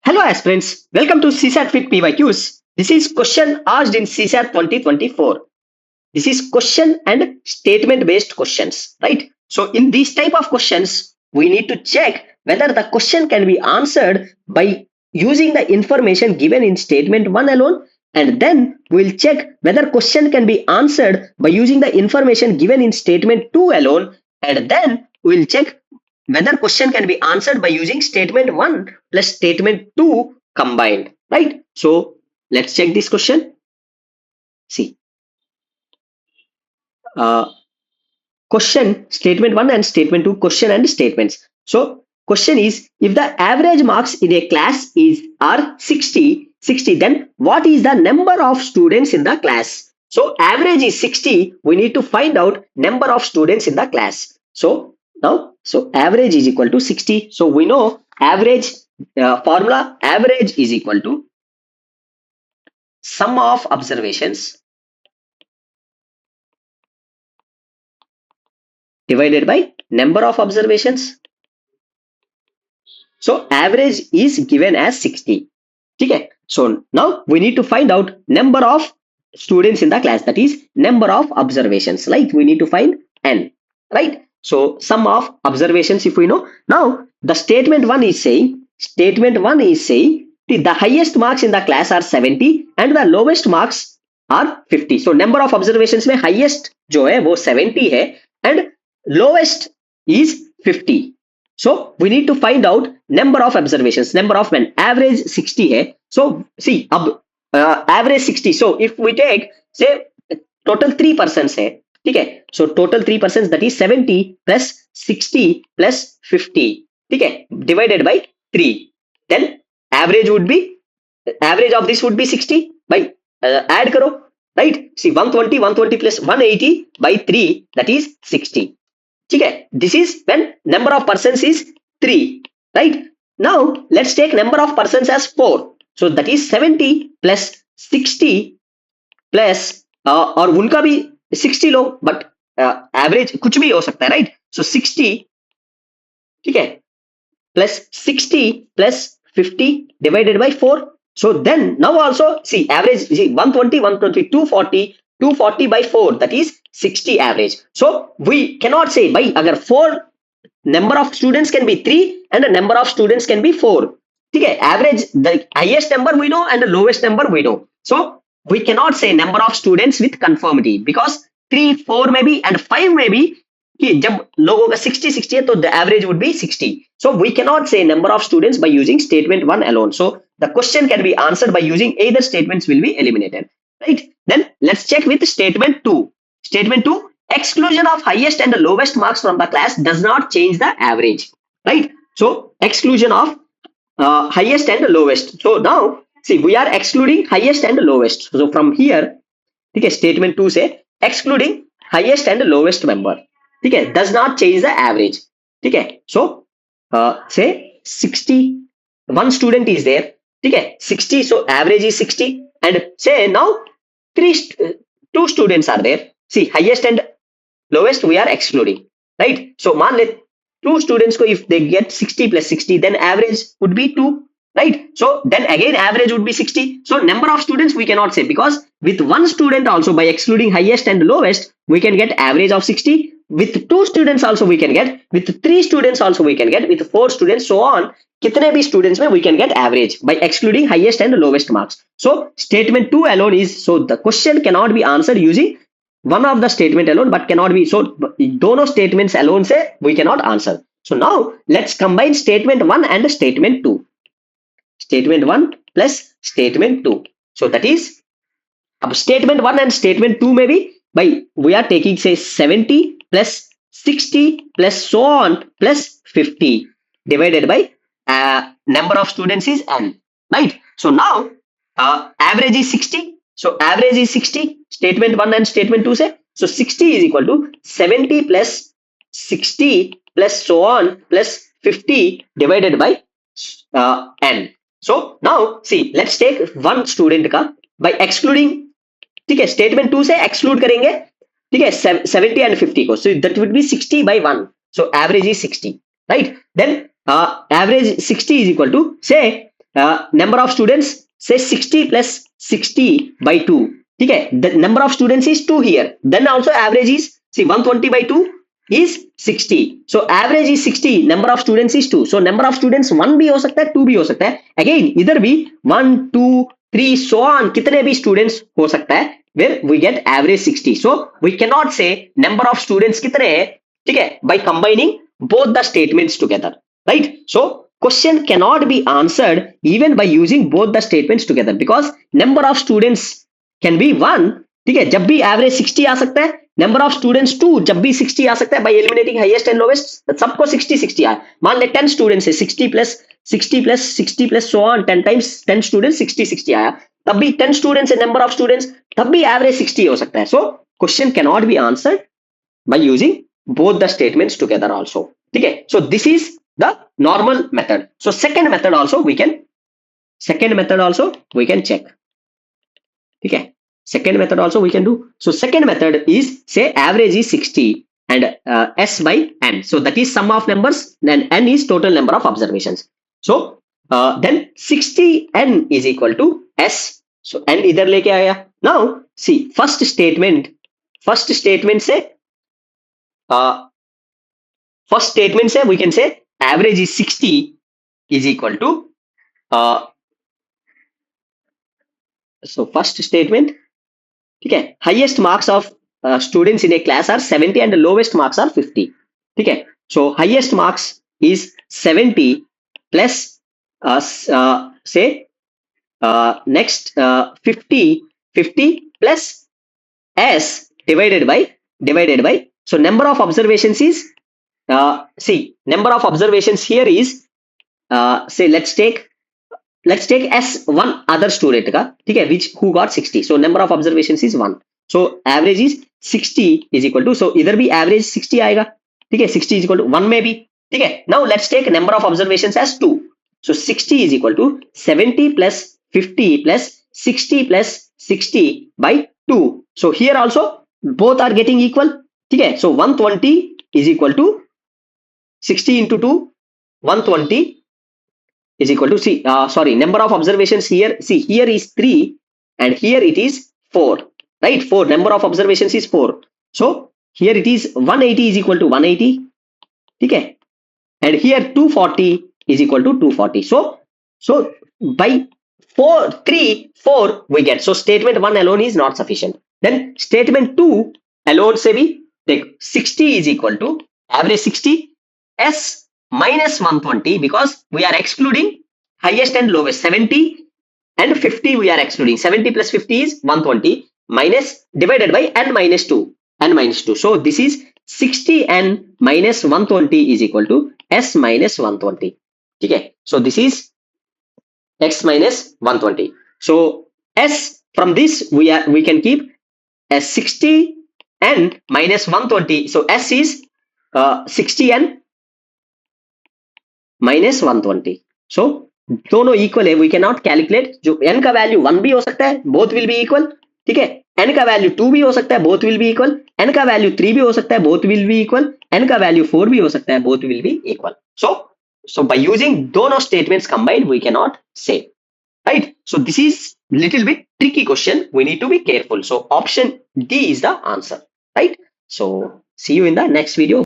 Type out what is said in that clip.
Hello aspirants, welcome to CSAT FIT PYQs. This is question asked in CSAT 2024. This is question and statement based questions, right? So in these type of questions, we need to check whether the question can be answered by using the information given in statement 1 alone, and then we'll check whether question can be answered by using the information given in statement 2 alone, and then we'll check whether question can be answered by using statement 1 plus statement 2 combined, right? So let's check this question. See, question statement 1 and statement 2, question and statements. So question is, if the average marks in a class are 60, then what is the number of students in the class? So average is 60, we need to find out number of students in the class. So now, so average is equal to 60. So we know average formula, average is equal to sum of observations divided by number of observations. So average is given as 60. Okay. So now we need to find out number of students in the class, that is number of observations. Like we need to find n, right? So sum of observations, if we know. Now the statement 1 is saying the highest marks in the class are 70 and the lowest marks are 50. So number of observations में highest जो है वो 70 है and lowest is 50. So we need to find out number of observations, number of men. Average 60 है. So see, average 60. So if we take, say, total 3% है, ठीक है? So total 3%, that is 70 plus 60 plus 50, ठीक है? Divided by 3. Then average of this would be 60 by add करो, right? See, 120 plus 180 by 3, that is 60. Okay, this is when number of persons is 3, right? Now let's take number of persons as 4. So that is 70 plus 60 plus और उनका भी 60 लो, but average कुछ भी हो सकता है, right? So 60, ठीक है, plus 60 plus 50 divided by 4. So then now also see average, see 120, 240 by 4, that is 60 average. So we cannot say by agar 4 number of students can be 3 and the number of students can be 4. Okay, average, the highest number we know and the lowest number we know. So we cannot say number of students with conformity because 3, 4 maybe and 5 maybe. कि जब लोगों का 60 है तो the average would be 60. So we cannot say number of students by using statement 1 alone. So the question can be answered by using either statements will be eliminated, right? Then let's check with statement 2. Statement 2, exclusion of highest and the lowest marks from the class does not change the average, right? So exclusion of highest and the lowest. So now see, we are excluding highest and the lowest. So from here, okay, statement 2 say excluding highest and the lowest member, okay, does not change the average. Okay, so say 60, one student is there, okay, 60, so average is 60, and say now 2 students are there. See, highest and lowest we are excluding, right? So मान ले 2 students को if they get 60 plus 60, then average would be 2, right? So then again average would be 60. So number of students we cannot say because with 1 student also by excluding highest and lowest we can get average of 60. With 2 students also we can get, with 3 students also we can get, with 4 students, so on. कितने भी students में we can get average by excluding highest and lowest marks. So statement 2 alone is, so the question cannot be answered using one of the statement alone, but cannot be, so दोनों statements alone से we cannot answer. So now let's combine statement 1 and statement 2. Statement 1 plus statement 2. So that is, अब statement 1 and statement 2 में भी by we are taking say 70 plus 60 plus so on plus 50 divided by number of students is n, right? So now average is 60. So average is 60, statement 1 and statement 2 say. So 60 is equal to 70 plus 60 plus so on plus 50 divided by n. So now see, let's take one student का by excluding, ठीक है, statement 2 से exclude करेंगे, ठीक है, 70 and 50 को. So that would be 60 by 1. So average is 60, right? Then average 60 is equal to, say number of students say 60 plus 60 by 2. ठीक है, the number of students is 2 here, then also average is, see, 120 by 2 is 60, so average is 60, number of students is 2, so number of students 1 भी हो सकता है, 2 भी हो सकता है, again इधर भी 1 2 3 so on, कितने भी students हो सकता है, where we get average 60, so we cannot say number of students कितने हैं, ठीक है, by combining both the statements together, right? So question cannot be answered even by using both the statements together, because number of students can be 1, ठीक है, जब भी average 60 आ सकता है, number of students 2 जब भी 60 आ सकता है, by eliminating highest and lowest सबको 60 60 आया, मान ले 10 students है, 60 plus 60 plus 60 plus so on, 10 times 10 students 60 60 आया, तब भी 10 students है, number of students तब भी average 60 हो सकता है, so question cannot be answered by using both the statements together also, ठीक है, so this is the normal method. So second method also we can check, ठीक है, second method also we can do. So second method is, say average is 60 and s by n, so that is sum of numbers, then n is total number of observations, so then 60n is equal to s, so n इधर लेके आया. Now see first statement से first statement से we can say average is 60 is equal to so first statement, ठीक है, highest marks of students in a class are 70 and the lowest marks are 50, ठीक है, so highest marks is 70 plus say next 50 plus s divided by so number of observations is see number of observations here is say let's take s one other student का, ठीक है, which who got 60, so number of observations is 1, so average is 60 is equal to, so इधर भी average 60 आएगा, ठीक है, 60 is equal to 1 में भी, ठीक है. Now let's take number of observations as 2, so 60 is equal to 70 plus 50 plus 60 plus 60 by 2, so here also both are getting equal, ठीक है, so 120 is equal to 60 into 2, 120 is equal to, see sorry, number of observations here, see here is 3 and here it is 4, right, 4, number of observations is 4, so here it is 180 is equal to 180, ठीक है, and here 240 is equal to 240, so by 4 we get, so statement 1 alone is not sufficient, then statement 2 alone से भी देख 60 is equal to average 60 s minus 120, because we are excluding highest and lowest, 70 and 50 we are excluding, 70 plus 50 is 120 minus divided by n minus 2, so this is 60n minus 120 is equal to s minus 120, ठीक है, so this is x minus 120, so s from this we can keep as 60n minus 120, so s is 60n minus 120, so दोनों equal है, we can not calculate, जो n का value 1 भी हो सकता है, बोथ विल बी इक्वल, ठीक है, n का वैल्यू 2 भी हो सकता है, both will be equal, n का वैल्यू 3 भी हो सकता है, both will be equal, n का वैल्यू 4 भी हो सकता है, both will be equal, so by using दोनों statements combined we cannot say, right, so this is little bit tricky question, we need to be careful, so option D is the answer, right, so see you in the next video.